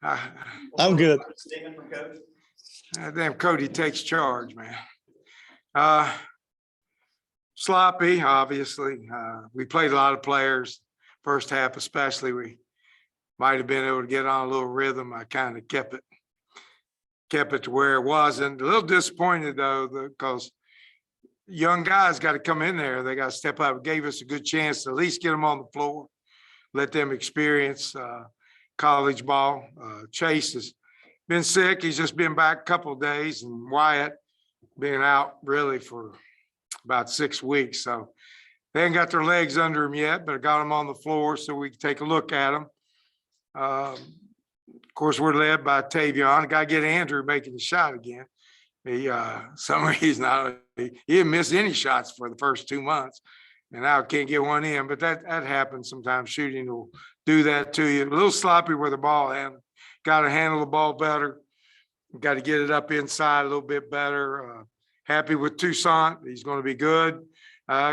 I'm good. Statement from Coach. Damn, Cody takes charge, man. Sloppy, obviously. We played a lot of players first half, especially. We might have been able to get on a little rhythm. I kind of kept it to where it wasn't. A little disappointed though, because young guys got to come in there. They got to step up. It gave us a good chance to at least get them on the floor, let them experience college ball. Chase has been sick. He's just been back a couple of days, and Wyatt being out really for about 6 weeks. So they ain't got their legs under them yet, but I got them on the floor so we can take a look at them. Of course, we're led by Tavion. Got to get Andrew making the shot again. He, some reason, he didn't miss any shots for the first 2 months, and now can't get one in. But that happens sometimes. Shooting will do that to you. A little sloppy with the ball, and got to handle the ball better. Got to get it up inside a little bit better. Happy with Toussaint. He's going to be good.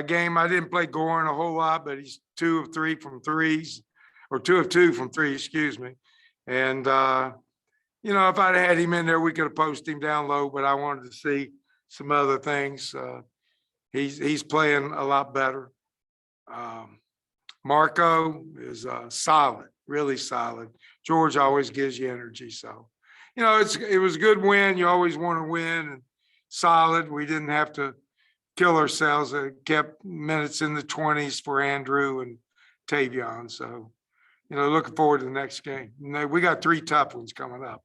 Game, I didn't play Gorin a whole lot, but he's 2 of 3 from threes, or 2 of 2 from 3, excuse me. And, you know, if I'd had him in there, we could have posted him down low, but I wanted to see some other things. He's playing a lot better. Marco is solid, really solid. George always gives you energy. So, you know, it was a good win. You always want to win, and solid. We didn't have to kill ourselves. It kept minutes in the 20s for Andrew and Tavion. So, you know, looking forward to the next game. We got 3 tough ones coming up.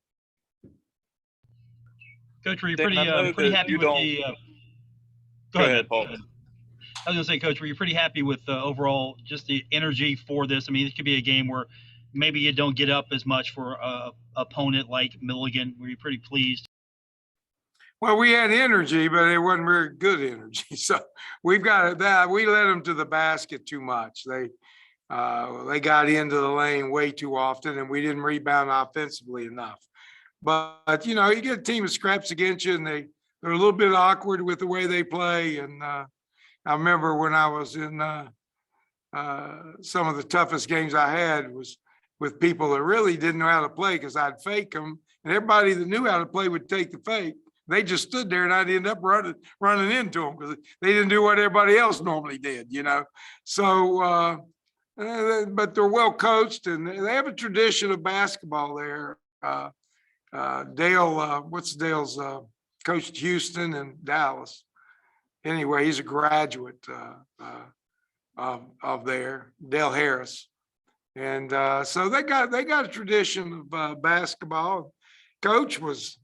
Coach, were you Dan, I know pretty that happy you with don't- the? Go ahead, Paul. I was going to say, Coach, were you pretty happy with overall just the energy for this? I mean, this could be a game where maybe you don't get up as much for a opponent like Milligan. Were you pretty pleased? Well, we had energy, but it wasn't very good energy. So we've got that. We led them to the basket too much. They got into the lane way too often, and we didn't rebound offensively enough. But you know, you get a team of scraps against you, and they're a little bit awkward with the way they play. And I remember when I was in some of the toughest games I had was with people that really didn't know how to play, because I'd fake them, and everybody that knew how to play would take the fake. They just stood there, and I'd end up running into them because they didn't do what everybody else normally did, you know. So, but they're well coached, and they have a tradition of basketball there. Dale, what's Dale's coached Houston and Dallas. Anyway, he's a graduate of there, Dale Harris. And so they got a tradition of basketball. Coach was,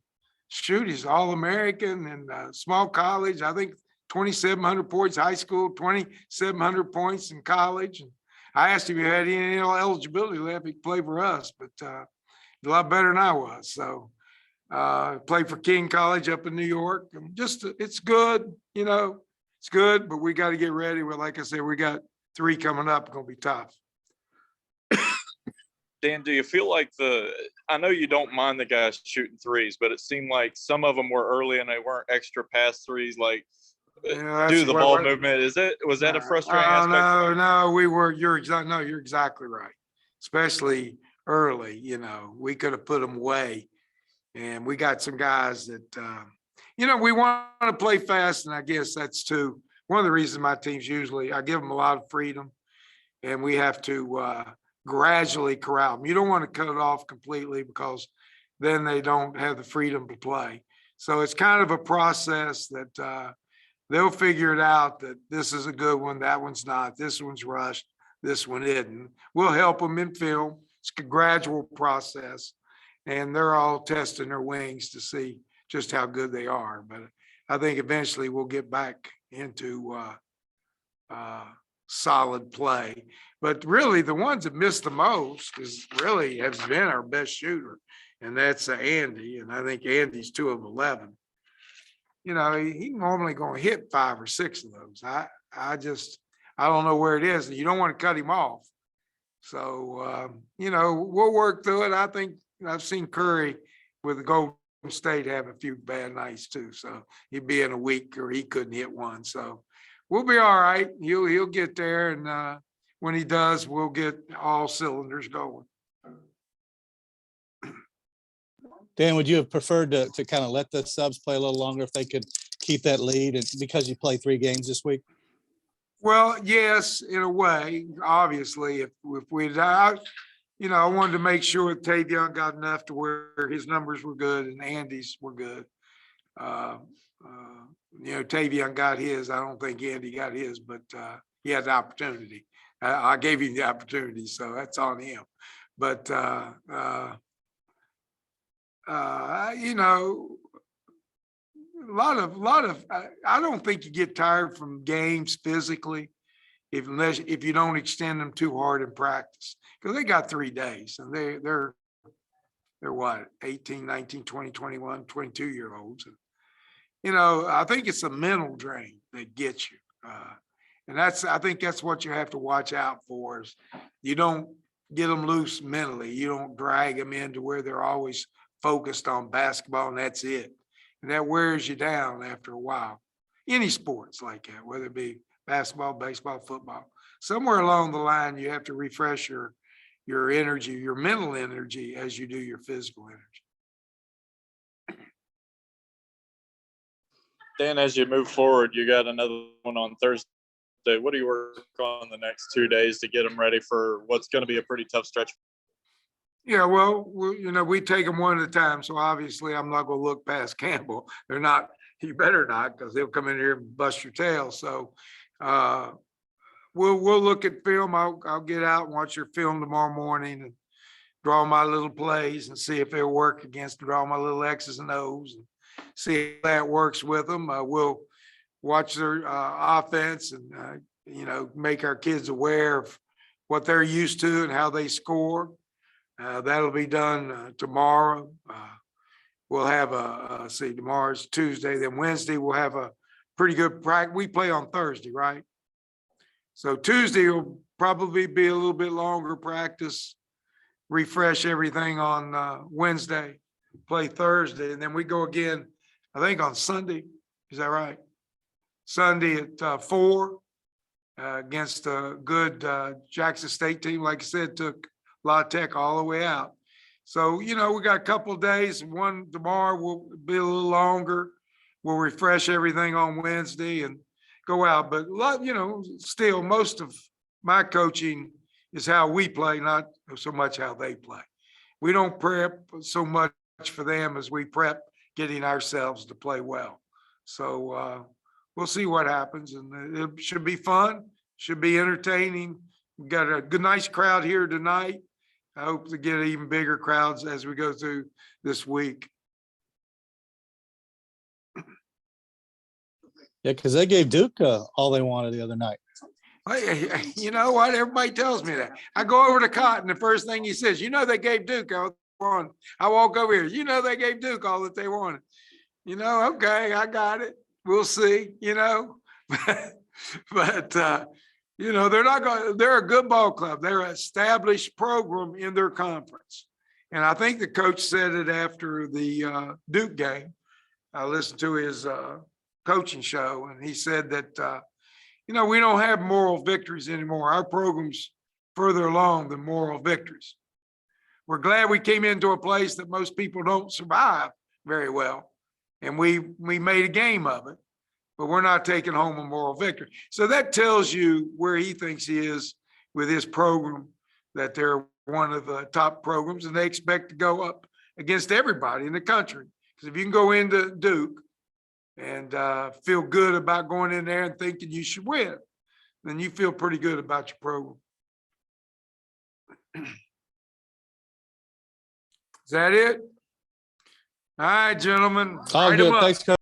he's All-American in small college. I think 2,700 points high school, 2,700 points in college. And I asked him if he had any eligibility left, he could play for us, but a lot better than I was. So played for King College up in New York. And just, it's good, you know, it's good, but we got to get ready. Well, like I said, we got 3 coming up, going to be tough. Dan, do you feel like I know you don't mind the guys shooting threes, but it seemed like some of them were early and they weren't extra pass threes, like do the ball movement. Was that a frustrating aspect? No, you're exactly right. Especially early, you know, we could have put them away, and we got some guys that, you know, we want to play fast. And I guess that's too, one of the reasons my teams usually, I give them a lot of freedom, and we have to, gradually corral them. You don't want to cut it off completely, because then they don't have the freedom to play. So it's kind of a process that they'll figure it out, that this is a good one, that one's not, this one's rushed, this one isn't. We'll help them in film. It's a gradual process, and they're all testing their wings to see just how good they are. But I think eventually we'll get back into solid play. But really, the ones that missed the most has been our best shooter, and that's Andy. And I think Andy's 2 of 11. You know, he normally going to hit 5 or 6 of those. I don't know where it is. You don't want to cut him off. So, you know, we'll work through it. I think I've seen Curry with the Golden State have a few bad nights too. So he'd be in a week, or he couldn't hit one. So we'll be all right. He'll get there, and when he does, we'll get all cylinders going. Dan, would you have preferred to kind of let the subs play a little longer if they could keep that lead, and because you play 3 games this week? Well, yes, in a way, obviously, if we'd, I wanted to make sure Tavion got enough to where his numbers were good and Andy's were good. Tavion got his. I don't think Andy got his, but he had the opportunity. I gave him the opportunity, so that's on him. But a lot of. I don't think you get tired from games physically if you don't extend them too hard in practice, because they got 3 days and they're what, 18, 19, 20, 21, 22-year-olds. And, I think it's a mental drain that gets you. And I think that's what you have to watch out for, is you don't get them loose mentally. You don't drag them into where they're always focused on basketball and that's it. And that wears you down after a while. Any sports like that, whether it be basketball, baseball, football, somewhere along the line, you have to refresh your energy, your mental energy, as you do your physical energy. Dan, as you move forward, you got another one on Thursday. What do you work on the next 2 days to get them ready for what's going to be a pretty tough stretch? Yeah, well, we take them one at a time. So obviously I'm not going to look past Campbell. They're not, you better not, because they'll come in here and bust your tail. So we'll look at film. I'll get out and watch your film tomorrow morning and draw my little plays and see if they'll work draw my little X's and O's and see if that works with them. We'll watch their offense and, make our kids aware of what they're used to and how they score. That'll be done tomorrow. We'll have tomorrow's Tuesday, then Wednesday we'll have a pretty good practice. We play on Thursday, right? So Tuesday will probably be a little bit longer practice, refresh everything on Wednesday, play Thursday, and then we go again, I think on Sunday. Is that right? Sunday at 4 against a good Jackson State team. Like I said, took La Tech all the way out. So, we got a couple of days. One tomorrow will be a little longer. We'll refresh everything on Wednesday and go out. But, still most of my coaching is how we play, not so much how they play. We don't prep so much for them as we prep getting ourselves to play well. So we'll see what happens, and it should be fun, should be entertaining. We've got a good, nice crowd here tonight. I hope to get even bigger crowds as we go through this week. Yeah, because they gave Duke all they wanted the other night. You know what? Everybody tells me that. I go over to Cotton, the first thing he says, they gave Duke all they wanted. I walk over here, they gave Duke all that they wanted. Okay, I got it. We'll see, but they're a good ball club. They're an established program in their conference. And I think the coach said it after the Duke game. I listened to his coaching show, and he said that, we don't have moral victories anymore. Our program's further along than moral victories. We're glad we came into a place that most people don't survive very well. And we made a game of it, but we're not taking home a moral victory. So that tells you where he thinks he is with his program, that they're one of the top programs, and they expect to go up against everybody in the country. Because if you can go into Duke and feel good about going in there and thinking you should win, then you feel pretty good about your program. Is that it? All right, gentlemen. All write 'em good. up. Thanks, Coach.